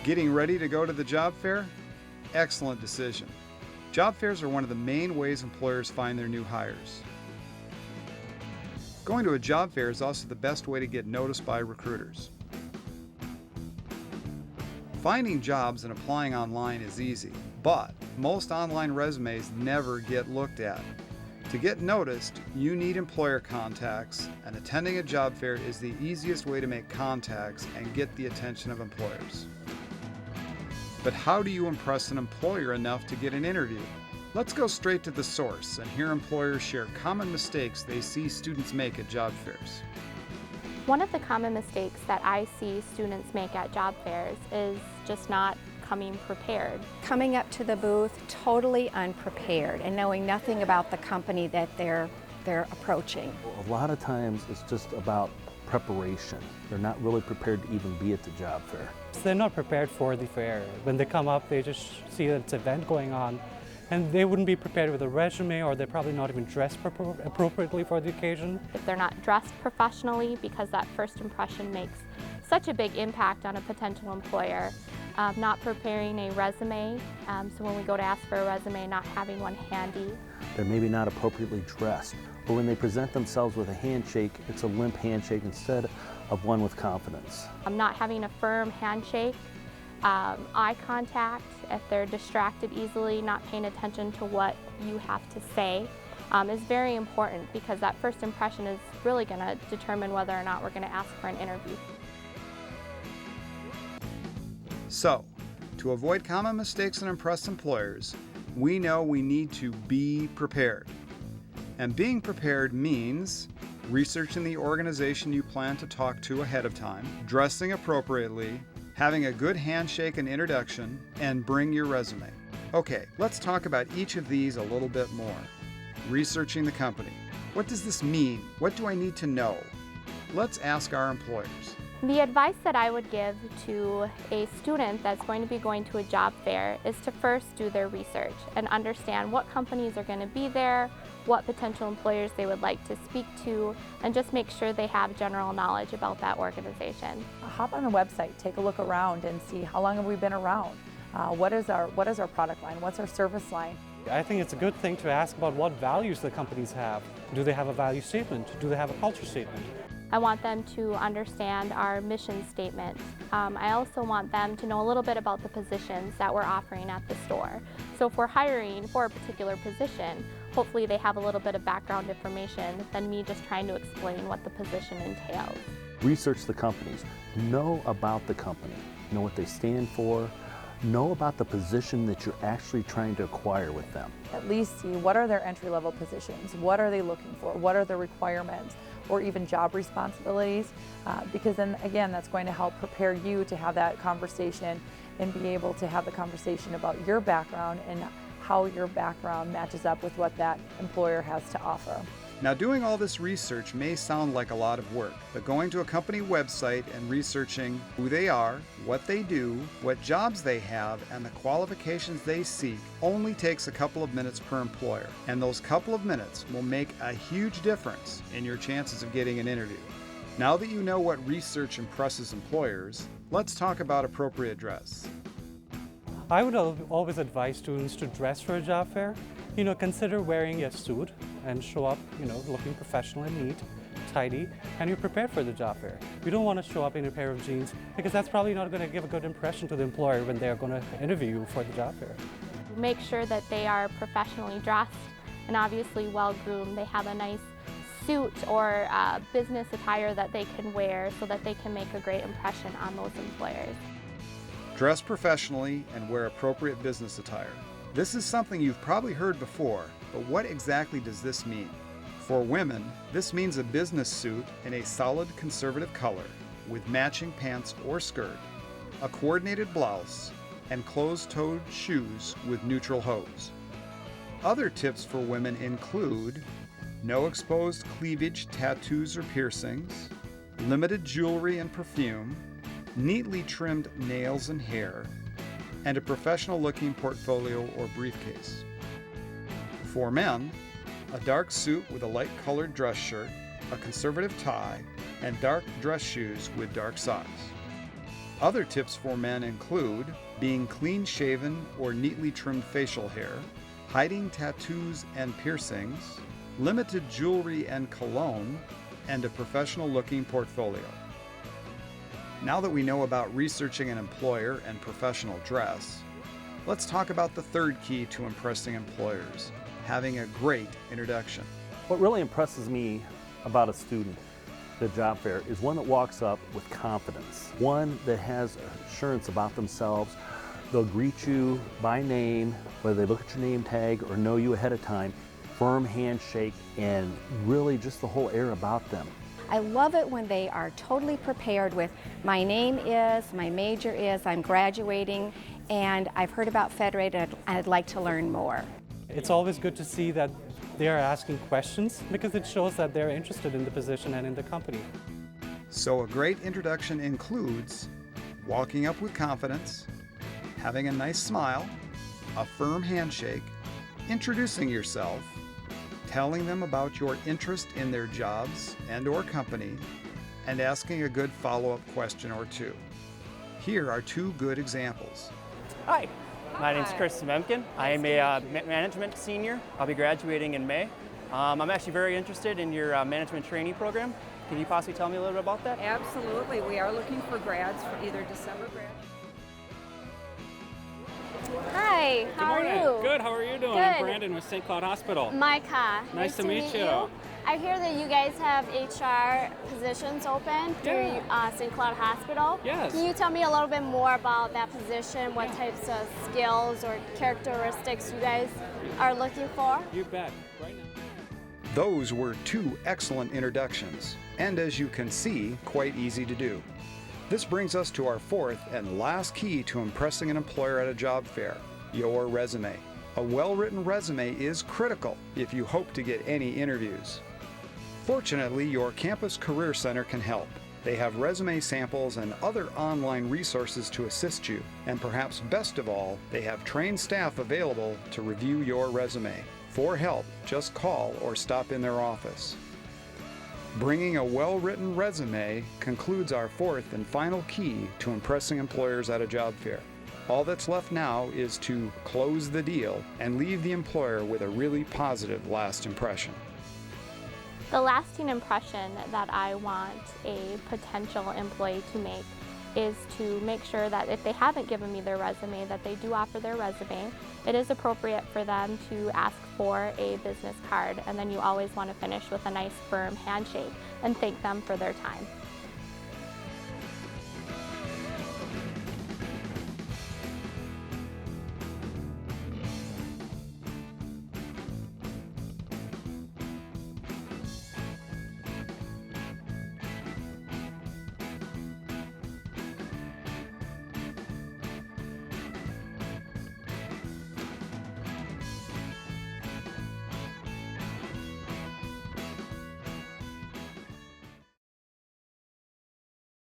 Getting ready to go to the job fair? Excellent decision. Job fairs are one of the main ways employers find their new hires. Going to a job fair is also the best way to get noticed by recruiters. Finding jobs and applying online is easy, but most online resumes never get looked at. To get noticed, you need employer contacts, and attending a job fair is the easiest way to make contacts and get the attention of employers. But how do you impress an employer enough to get an interview? Let's go straight to the source and hear employers share common mistakes they see students make at job fairs. One of the common mistakes that I see students make at job fairs is just not coming prepared. Coming up to the booth totally unprepared and knowing nothing about the company that they're approaching. A lot of times it's just about preparation. They're not really prepared to even be at the job fair. They're not prepared for the fair. When they come up, they just see that it's an event going on, and they wouldn't be prepared with a resume, or they're probably not even dressed appropriately for the occasion. If they're not dressed professionally, because that first impression makes such a big impact on a potential employer. Not preparing a resume, so when we go to ask for a resume, not having one handy. They're maybe not appropriately dressed, or when they present themselves with a handshake, it's a limp handshake instead of one with confidence. Not having a firm handshake, eye contact, if they're distracted easily, not paying attention to what you have to say, is very important, because that first impression is really going to determine whether or not we're going to ask for an interview. So, to avoid common mistakes and impress employers, we know we need to be prepared. And being prepared means researching the organization you plan to talk to ahead of time, dressing appropriately, having a good handshake and introduction, and bring your resume. Okay, let's talk about each of these a little bit more. Researching the company. What does this mean? What do I need to know? Let's ask our employers. The advice that I would give to a student that's going to be going to a job fair is to first do their research and understand what companies are going to be there, what potential employers they would like to speak to, and just make sure they have general knowledge about that organization. Hop on the website, take a look around and see how long have we been around. What is our product line? What's our service line? I think it's a good thing to ask about what values the companies have. Do they have a value statement? Do they have a culture statement? I want them to understand our mission statement. I also want them to know a little bit about the positions that we're offering at the store. So if we're hiring for a particular position, hopefully they have a little bit of background information than me just trying to explain what the position entails. Research the companies. Know about the company. Know what they stand for. Know about the position that you're actually trying to acquire with them. At least see what are their entry-level positions, what are they looking for, what are the requirements, or even job responsibilities, because then again that's going to help prepare you to have that conversation and be able to have the conversation about your background and how your background matches up with what that employer has to offer. Now, doing all this research may sound like a lot of work, but going to a company website and researching who they are, what they do, what jobs they have, and the qualifications they seek only takes a couple of minutes per employer. And those couple of minutes will make a huge difference in your chances of getting an interview. Now that you know what research impresses employers, let's talk about appropriate dress. I would always advise students to dress for a job fair. Consider wearing a suit and show up, looking professional and neat, tidy, and you're prepared for the job fair. You don't want to show up in a pair of jeans, because that's probably not going to give a good impression to the employer when they're going to interview you for the job fair. Make sure that they are professionally dressed and obviously well-groomed. They have a nice suit or business attire that they can wear so that they can make a great impression on those employers. Dress professionally and wear appropriate business attire. This is something you've probably heard before, but what exactly does this mean? For women, this means a business suit in a solid conservative color with matching pants or skirt, a coordinated blouse, and closed-toed shoes with neutral hose. Other tips for women include no exposed cleavage, tattoos, or piercings, limited jewelry and perfume, neatly trimmed nails and hair, and a professional-looking portfolio or briefcase. For men, a dark suit with a light-colored dress shirt, a conservative tie, and dark dress shoes with dark socks. Other tips for men include being clean-shaven or neatly trimmed facial hair, hiding tattoos and piercings, limited jewelry and cologne, and a professional-looking portfolio. Now that we know about researching an employer and professional dress, let's talk about the third key to impressing employers: having a great introduction. What really impresses me about a student at a job fair is one that walks up with confidence, one that has assurance about themselves. They'll greet you by name, whether they look at your name tag or know you ahead of time, firm handshake, and really just the whole air about them. I love it when they are totally prepared with, my name is, my major is, I'm graduating, and I've heard about Federated and I'd like to learn more. It's always good to see that they are asking questions because it shows that they're interested in the position and in the company. So a great introduction includes walking up with confidence, having a nice smile, a firm handshake, introducing yourself, telling them about your interest in their jobs and/or company, and asking a good follow-up question or two. Here are two good examples. Hi, my name is Chris Memkin. I am a management senior. I'll be graduating in May. I'm actually very interested in your management trainee program. Can you possibly tell me a little bit about that? Absolutely. We are looking for grads for either December grad. Hi, how are you? Good, how are you doing? Good. I'm Brandon with St. Cloud Hospital. Micah. Nice to meet you. I hear that you guys have HR positions open through St. Cloud Hospital. Yes. Can you tell me a little bit more about that position, what types of skills or characteristics you guys are looking for? You bet. Right now. Those were two excellent introductions, and as you can see, quite easy to do. This brings us to our fourth and last key to impressing an employer at a job fair: your resume. A well-written resume is critical if you hope to get any interviews. Fortunately, your Campus Career Center can help. They have resume samples and other online resources to assist you, and perhaps best of all, they have trained staff available to review your resume. For help, just call or stop in their office. Bringing a well-written resume concludes our fourth and final key to impressing employers at a job fair. All that's left now is to close the deal and leave the employer with a really positive last impression. The lasting impression that I want a potential employee to make is to make sure that if they haven't given me their resume, that they do offer their resume. It is appropriate for them to ask for a business card, and then you always want to finish with a nice firm handshake and thank them for their time.